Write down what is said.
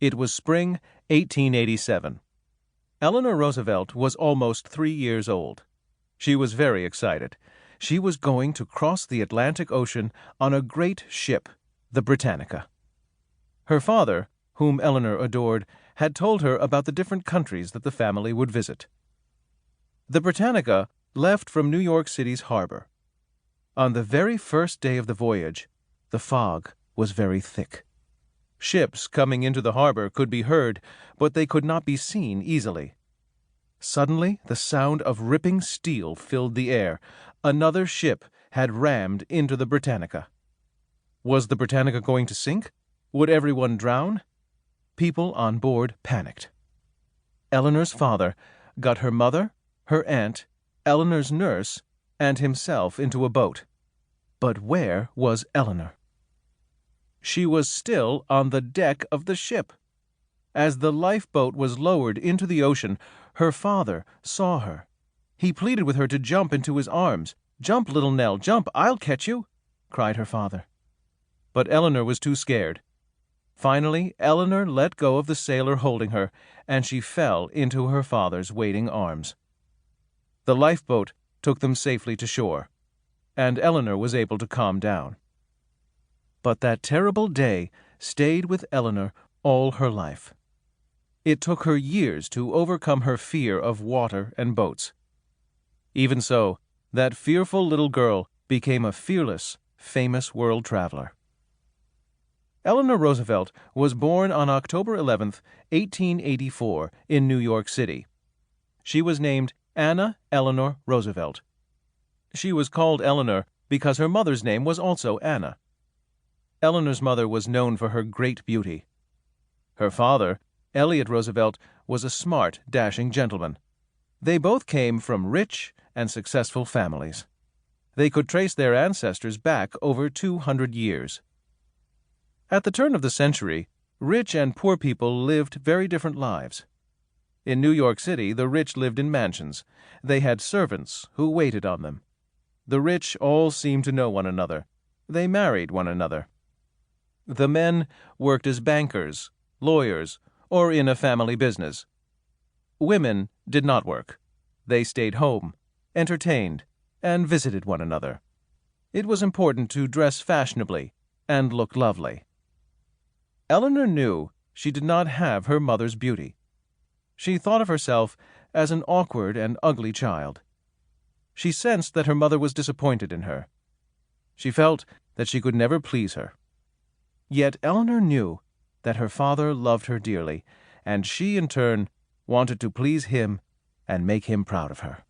It was spring 1887. Eleanor Roosevelt was almost 3 years old. She was very excited. She was going to cross the Atlantic Ocean on a great ship, the Britannica. Her father, whom Eleanor adored, had told her about the different countries that the family would visit. The Britannica left from New York City's harbor. On the very first day of the voyage, the fog was very thick. Ships coming into the harbor could be heard, but they could not be seen easily. Suddenly, the sound of ripping steel filled the air. Another ship had rammed into the Britannica. Was the Britannica going to sink? Would everyone drown? People on board panicked. Eleanor's father got her mother, her aunt, Eleanor's nurse, and himself into a boat. But where was Eleanor? She was still on the deck of the ship. As the lifeboat was lowered into the ocean, her father saw her. He pleaded with her to jump into his arms. "Jump, little Nell, jump, I'll catch you," cried her father. But Eleanor was too scared. Finally, Eleanor let go of the sailor holding her, and she fell into her father's waiting arms. The lifeboat took them safely to shore, and Eleanor was able to calm down. But that terrible day stayed with Eleanor all her life. It took her years to overcome her fear of water and boats. Even so, that fearful little girl became a fearless, famous world traveler. Eleanor Roosevelt was born on October 11, 1884, in New York City. She was named Anna Eleanor Roosevelt. She was called Eleanor because her mother's name was also Anna. Eleanor's mother was known for her great beauty. Her father, Elliott Roosevelt, was a smart, dashing gentleman. They both came from rich and successful families. They could trace their ancestors back over 200 years. At the turn of the century, rich and poor people lived very different lives. In New York City, the rich lived in mansions. They had servants who waited on them. The rich all seemed to know one another. They married one another. The men worked as bankers, lawyers, or in a family business. Women did not work. They stayed home, entertained, and visited one another. It was important to dress fashionably and look lovely. Eleanor knew she did not have her mother's beauty. She thought of herself as an awkward and ugly child. She sensed that her mother was disappointed in her. She felt that she could never please her. Yet Eleanor knew that her father loved her dearly, and she, in turn, wanted to please him and make him proud of her.